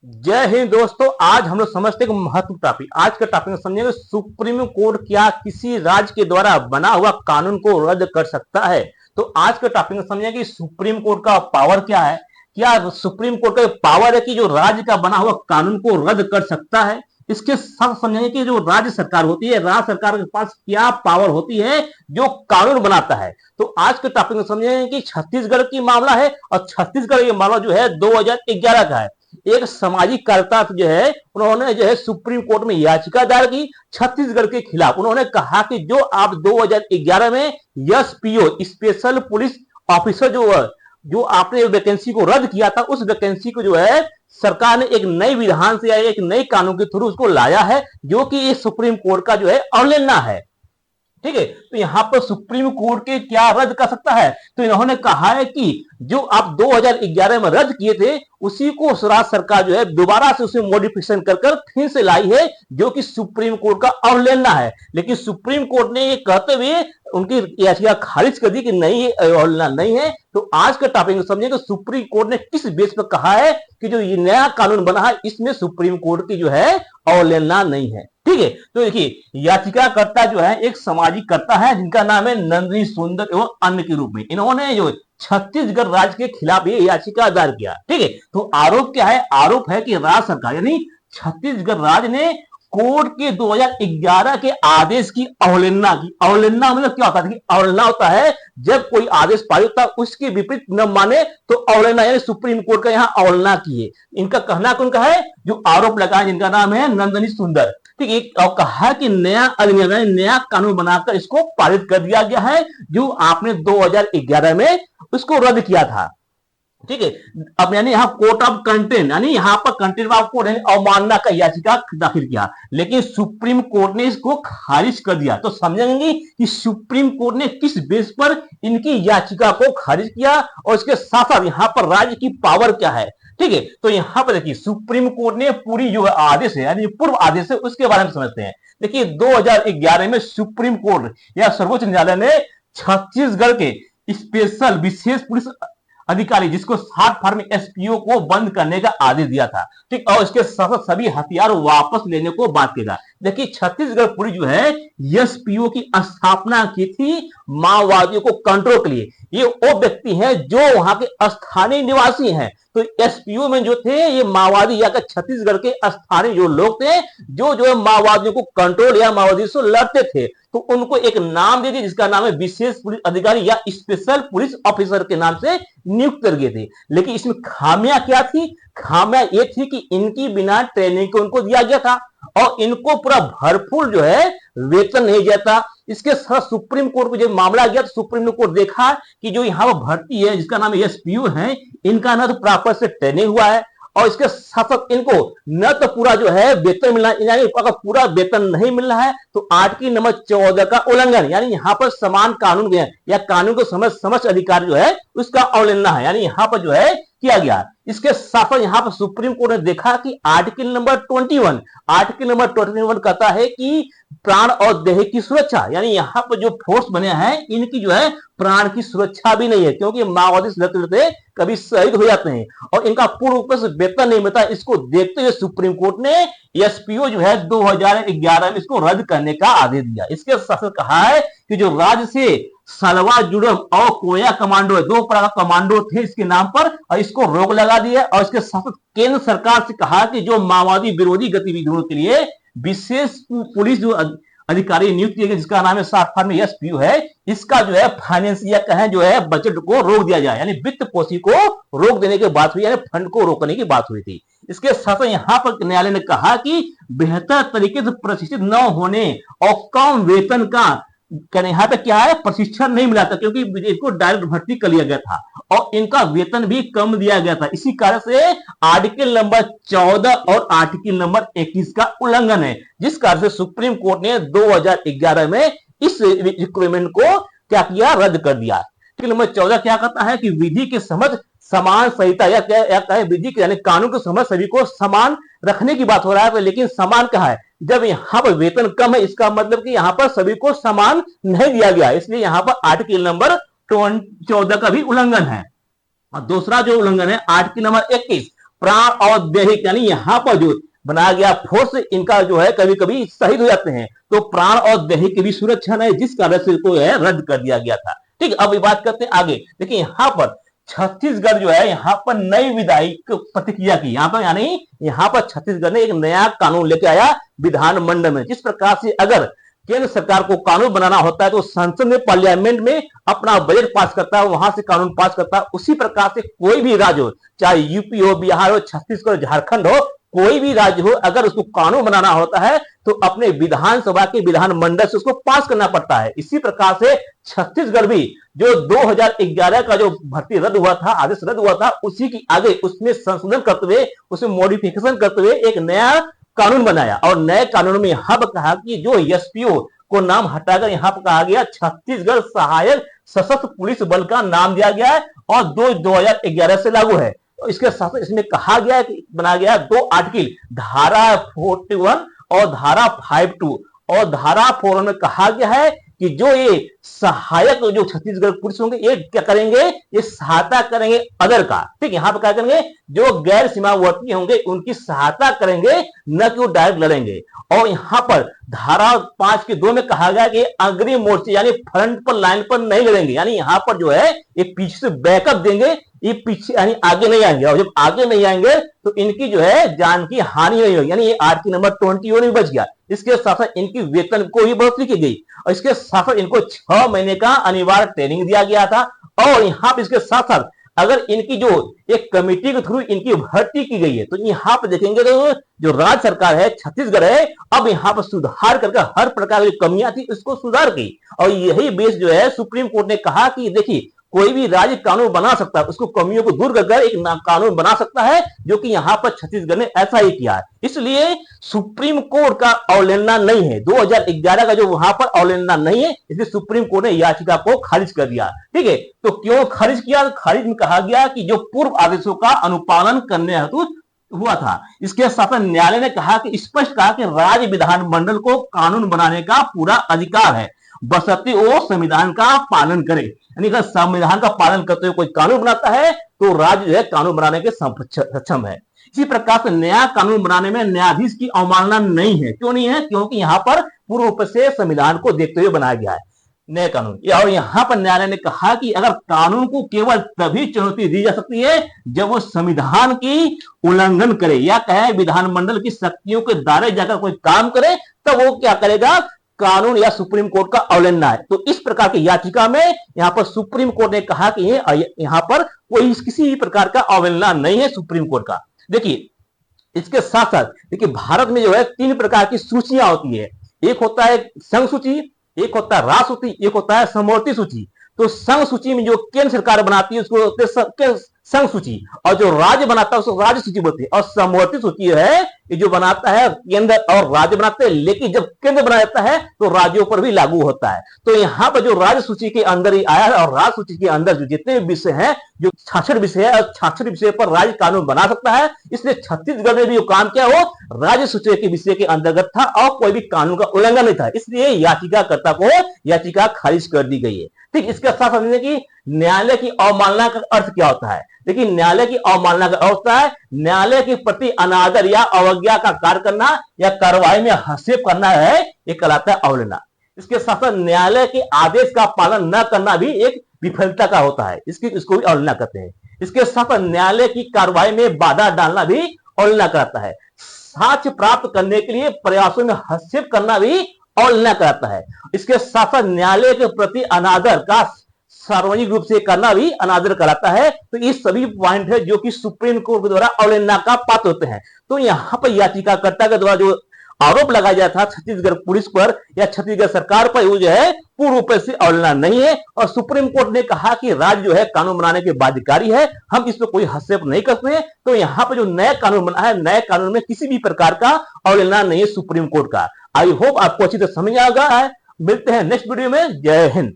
जय हिंद दोस्तों। आज हम लोग समझते हैं महत्व टॉपिक। आज का टॉपिक समझेंगे सुप्रीम कोर्ट क्या किसी राज्य के द्वारा बना हुआ कानून को रद्द कर सकता है। तो आज का टॉपिक में समझेंगे कि सुप्रीम कोर्ट का पावर क्या है। क्या सुप्रीम कोर्ट का पावर है कि जो राज्य का बना हुआ कानून को रद्द कर सकता है। इसके साथ समझेंगे कि जो राज्य सरकार होती है, राज्य सरकार के पास क्या पावर होती है जो कानून बनाता है। तो आज के टॉपिक में समझेंगे कि छत्तीसगढ़ की मामला है और छत्तीसगढ़ ये मामला जो है 2011 का है। एक सामाजिक कार्यकर्ता जो है उन्होंने जो है सुप्रीम कोर्ट में याचिका दायर की छत्तीसगढ़ के खिलाफ। उन्होंने कहा कि जो आप 2011 में एसपीओ स्पेशल पुलिस ऑफिसर जो आपने वैकेंसी को रद्द किया था, उस वैकेंसी को जो है सरकार ने एक नई विधान से या एक नई कानून के थ्रू उसको लाया है, जो कि ये सुप्रीम कोर्ट का जो है अवहेलना है। ठीक है, तो यहां पर सुप्रीम कोर्ट के क्या रद्द कर सकता है। तो इन्होंने कहा है कि जो आप 2011 में रद्द किए थे उसी को राज्य सरकार जो है दोबारा से उसे मॉडिफिकेशन कर फिर से लाई है, जो कि सुप्रीम कोर्ट का अवहेलना है। लेकिन सुप्रीम कोर्ट ने ये कहते हुए उनकी याचिका खारिज कर दी कि नहीं, ये अवहेलना नहीं है। तो आज का टॉपिक समझेंगे सुप्रीम कोर्ट ने किस बेस पर कहा है कि जो ये नया कानून बना है इसमें सुप्रीम कोर्ट की जो है अवहेलना नहीं है। ठीक है, तो देखिए याचिकाकर्ता जो है एक सामाजिक कर्ता है जिनका नाम है नंदिनी सुंदर एवं अन्य के रूप में इन्होंने जो छत्तीसगढ़ राज्य के खिलाफ ये याचिका दायर किया। ठीक है, तो आरोप क्या है। आरोप है कि राज्य सरकार यानी छत्तीसगढ़ राज्य ने कोर्ट के 2011 के आदेश की अवहेलना की। अवहेलना मतलब क्या होता है। अवहेलना होता है जब कोई आदेश पारित होता है उसके विपरीत न माने तो अवहेलना, यानी सुप्रीम कोर्ट का यहां अवहेलना की है। इनका कहना कौन का है, जो आरोप लगाए जिनका नाम है नंदिनी सुंदर। ठीक है, और कहा कि नया अधिनियम नया कानून बनाकर इसको पारित कर दिया गया है जो आपने 2011 में उसको रद्द किया था। ठीक है, अब यानी यहाँ कोर्ट ऑफ कंटेंट यानी यहाँ पर कंटेंट ऑफ कोर्ट अवमानना का याचिका दाखिल किया, लेकिन सुप्रीम कोर्ट ने इसको खारिज कर दिया। तो समझेंगे कि सुप्रीम कोर्ट ने किस बेस पर इनकी याचिका को खारिज किया और इसके साथ साथ यहाँ पर राज्य की पावर क्या है। ठीक है, तो यहां पर देखिए सुप्रीम कोर्ट ने पूरी जो आदेश है यानी पूर्व आदेश है उसके बारे में समझते हैं। देखिए 2011 में सुप्रीम कोर्ट या सर्वोच्च न्यायालय ने छत्तीसगढ़ के स्पेशल विशेष पुलिस अधिकारी जिसको शॉर्ट फॉर्म में एसपीओ को बंद करने का आदेश दिया था। ठीक, और इसके साथ सभी हथियार वापस लेने को बात किया। देखिए छत्तीसगढ़ पुलिस जो है एसपीओ की स्थापना की थी माओवादियों को कंट्रोल के लिए। ये वो व्यक्ति हैं जो वहां के स्थानीय निवासी हैं। तो एसपीओ में जो थे ये माओवादी या छत्तीसगढ़ के स्थानीय जो लोग थे जो माओवादियों को कंट्रोल या माओवादियों से लड़ते थे, तो उनको एक नाम दे दिया जिसका नाम है विशेष पुलिस अधिकारी या स्पेशल पुलिस ऑफिसर के नाम से नियुक्त कर गए थे। लेकिन इसमें खामियां क्या थी। खामियां ये थी कि इनकी बिना ट्रेनिंग को उनको दिया गया था और इनको पूरा भरपूर जो है वेतन नहीं जाता। इसके साथ सुप्रीम कोर्ट को जब मामला गया तो सुप्रीम कोर्ट देखा कि जो यहाँ पर भर्ती है जिसका नाम एसपीओ है इनका ना तो प्रॉपर से ट्रेनिंग हुआ है और इसके साथ साथ इनको न तो पूरा जो है वेतन मिलना, यानी अगर पूरा वेतन नहीं मिल रहा है तो आर्टिकल नंबर 14 का उल्लंघन, यानी यहाँ पर समान कानून या कानून को समझ अधिकार जो है उसका अवहेलना है, यानी यहाँ पर जो है किया गया। इसके साथ साथ यहाँ पर सुप्रीम कोर्ट ने देखा कि आर्टिकल नंबर 21 कहता है कि प्राण और देह की सुरक्षा, यानी यहाँ पर जो फोर्स बने हैं इनकी जो है प्राण की सुरक्षा भी नहीं है, क्योंकि माओवादी लड़ते लड़ते कभी शहीद हो जाते हैं और इनका पूर्ण रूप से वेतन नहीं मिलता। इसको देखते हुए सुप्रीम कोर्ट ने एसपीओ जो है 2011 में इसको रद्द करने का आदेश दिया। इसके साथ कहा है कि जो राज्य से सलवा जुड़म और कोया कमांडो है, दो प्रकार का कमांडो थे इसके नाम पर, और इसको रोक लगा दिया। और इसके साथ केंद्र सरकार से कहा कि जो माओवादी विरोधी गतिविधियों के लिए विशेष पुलिस जो अधिकारी नियुक्त किए गए जिसका नाम है शॉर्ट फॉर्म में एसपीओ है, इसका जो है फाइनेंस या कहें जो है बजट को रोक दिया जाए, यानी वित्त पोषी को रोक देने की बात हुई, यानी फंड को रोकने की बात हुई थी। इसके साथ यहाँ पर न्यायालय ने कहा कि बेहतर तरीके से प्रशिक्षित न होने और कम वेतन का यहाँ पे क्या है प्रशिक्षण नहीं मिला था, क्योंकि इनको डायरेक्ट भर्ती कर लिया गया था और इनका वेतन भी कम दिया गया था। इसी कारण से आर्टिकल नंबर 14 और आर्टिकल नंबर 21 का उल्लंघन है, जिस कारण से सुप्रीम कोर्ट ने 2011 में इस रिक्वायरमेंट को क्या किया, रद्द कर दिया। आर्टिकल नंबर 14 क्या कहता है कि विधि की समझ समान संहिता या क्या है विधि यानी कानून की समझ सभी को समान रखने की बात हो रहा है, लेकिन समान कहा है जब यहाँ पर वेतन कम है, इसका मतलब कि यहाँ पर सभी को समान नहीं दिया गया, इसलिए यहाँ पर आर्टिकल नंबर 14 का भी उल्लंघन है। और दूसरा जो उल्लंघन है आर्टिकल नंबर 21 प्राण और दैहिक, यानी यहाँ पर जो बनाया गया फोर्स इनका जो है कभी कभी शहीद हो जाते हैं, तो प्राण और दैहिक की भी सुरक्षा नहीं, जिस कारण से इसको रद्द कर दिया गया था। ठीक, अब बात करते हैं आगे। देखिए यहाँ पर छत्तीसगढ़ जो है यहाँ पर नई विधायिक प्रतिक्रिया की, यहाँ पर यानी यहाँ पर छत्तीसगढ़ ने एक नया कानून लेके आया विधानमंडल में। जिस प्रकार से अगर केंद्र सरकार को कानून बनाना होता है तो संसद में, पार्लियामेंट में अपना बजट पास करता है, वहां से कानून पास करता है, उसी प्रकार से कोई भी राज्य हो, चाहे यूपी हो, बिहार हो, छत्तीसगढ़, झारखंड हो, कोई भी राज्य हो, अगर उसको कानून बनाना होता है तो अपने विधानसभा के विधानमंडल से उसको पास करना पड़ता है। इसी प्रकार से छत्तीसगढ़ भी जो 2011 का जो भर्ती रद्द हुआ था, आदेश रद्द हुआ था, उसी की आगे उसमें संशोधन करते हुए, उसमें मॉडिफिकेशन करते हुए एक नया कानून बनाया। और नए कानून में यहाँ पर कहा कि जो एसपीओ को नाम हटाकर यहाँ पर कहा गया छत्तीसगढ़ सहायक सशस्त्र पुलिस बल का नाम दिया गया है और 2011 से लागू है। तो इसके साथ इसमें कहा गया है कि बना गया 2 आर्टिकल, धारा 41 और धारा 52, और धारा 41 में कहा गया है कि जो ये सहायक जो छत्तीसगढ़ पुलिस होंगे ये क्या करेंगे, ये सहायता करेंगे अदर का। ठीक, यहाँ पर क्या करेंगे, जो गैर सीमावर्ती होंगे उनकी सहायता करेंगे, न कि वो डायरेक्ट लड़ेंगे। और यहाँ पर धारा 5 के 2 में कहा गया कि अग्रिम मोर्चे यानी फ्रंट पर, लाइन पर नहीं लड़ेंगे, यानी यहाँ पर जो है ये पीछे से बैकअप देंगे, ये पीछे यानी आगे नहीं आएंगे, और जब आगे नहीं आएंगे तो इनकी जो है जान की हानि नहीं होगी, यानी ये आर्टिकल नंबर 21 में बच गया। इसके साथ साथ इनकी वेतन को भी बढ़ोतरी की गई, और इसके साथ साथ इनको 6 महीने का अनिवार्य ट्रेनिंग दिया गया था। और यहाँ पर इसके साथ साथ अगर इनकी जो एक कमेटी के थ्रू इनकी भर्ती की गई है, तो यहाँ पर देखेंगे तो जो राज्य सरकार है, छत्तीसगढ़ है, अब यहाँ पर सुधार करके हर प्रकार की कमियां थी उसको सुधार की। और यही बेस जो है सुप्रीम कोर्ट ने कहा कि देखिए कोई भी राज्य कानून बना सकता है, उसको कमियों को दूर कर एक कानून बना सकता है, जो कि यहाँ पर छत्तीसगढ़ ने ऐसा ही किया है। इसलिए सुप्रीम कोर्ट का अवहेलना नहीं है, 2011 का जो वहां पर अवहेलना नहीं है, इसलिए सुप्रीम कोर्ट ने याचिका को खारिज कर दिया। ठीक है, तो क्यों खारिज किया? खारिज में कहा गया कि जो पूर्व आदेशों का अनुपालन करने हेतु हुआ था। इसके साथ न्यायालय ने कहा कि स्पष्ट कहा कि राज्य विधानमंडल को कानून बनाने का पूरा अधिकार है, बशर्ते वो संविधान का पालन करे। यानी अगर संविधान का पालन करते हुए कोई कानून बनाता है तो राज्य जो है कानून बनाने के सक्षम है। इसी प्रकार से नया कानून बनाने में न्यायाधीश की अवमानना नहीं है। क्यों नहीं है? क्योंकि यहाँ पर पूर्व रूप से संविधान को देखते हुए बनाया गया है नए कानून। और यहाँ पर न्यायालय ने कहा कि अगर कानून को केवल तभी चुनौती दी जा सकती है जब वो संविधान की उल्लंघन करे, या कहे विधानमंडल की शक्तियों के दायरे जाकर कोई काम करे, तब वो क्या करेगा, कानून या सुप्रीम कोर्ट का अवहेलना है। तो इस प्रकार की याचिका में यहाँ पर सुप्रीम कोर्ट ने कहा कि यहाँ पर कोई किसी भी प्रकार का अवहेलना नहीं है सुप्रीम कोर्ट का। देखिए इसके साथ साथ देखिए भारत में जो है 3 प्रकार की सूचियां होती है। एक होता है संघ सूची, एक होता है राष्ट्र सूची, एक होता है समवर्ती सूची। तो संघ सूची में जो केंद्र सरकार बनाती है उसको बोलते हैं संघ सूची, और जो राज्य बनाता है उसको राज्य सूची बोलते हैं। और समवर्ती सूची है ये जो बनाता है केंद्र और राज्य बनाते हैं, लेकिन जब केंद्र बनाता है तो राज्यों पर भी लागू होता है। तो यहाँ पर जो राज्य सूची के अंदर ही आया है, और राज्य सूची के अंदर जो जितने भी विषय हैं, जो 66 विषय है, और 66 विषय पर राज्य कानून बना सकता है। इसलिए छत्तीसगढ़ में भी जो काम किया वो राज्य सूची के विषय के अंतर्गत था और कोई भी कानून का उल्लंघन नहीं था, इसलिए याचिकाकर्ता को याचिका खारिज कर दी गई है। ठीक, इसके साथ समझने की न्यायालय की अवमानना का अर्थ क्या होता है। देखिए न्यायालय की अवमानना का अर्थ होता है न्यायालय के प्रति अनादर या अवज्ञा का कार्य करना या कार्रवाई में हस्तक्षेप करना है, ये कहलाता है अवहेलना। इसके साथ साथ न्यायालय के आदेश का पालन न करना भी एक विफलता का होता है, इसको भी अवहेलना कहते हैं। इसके साथ साथ न्यायालय की कार्रवाई में बाधा डालना भी अवहेलना कहलाता है। साक्ष्य प्राप्त करने के लिए प्रयासों में हस्तक्षेप करना भी अवहेलना कहलाता है। इसके साथ साथ न्यायालय के प्रति अनादर का सार्वजनिक रूप से करना भी अनादर कहलाता है। तो ये सभी पॉइंट है जो कि सुप्रीम कोर्ट के द्वारा अवहेलना का पात्र होते हैं। तो यहाँ पर याचिकाकर्ता के द्वारा जो आरोप लगाया गया था छत्तीसगढ़ पुलिस पर या छत्तीसगढ़ सरकार पर, वो जो है पूर्ण रूप से अवहेलना नहीं है। और सुप्रीम कोर्ट ने कहा कि राज्य जो है कानून बनाने के बाध्यकारी है, हम इस पर कोई हस्तक्षेप नहीं करते हैं। तो यहाँ पर जो नया कानून बना है, नए कानून में किसी भी प्रकार का अवहेलना नहीं है सुप्रीम कोर्ट का। आई होप आपको अच्छी तरह समझ आ गया है। मिलते हैं नेक्स्ट वीडियो में। जय हिंद।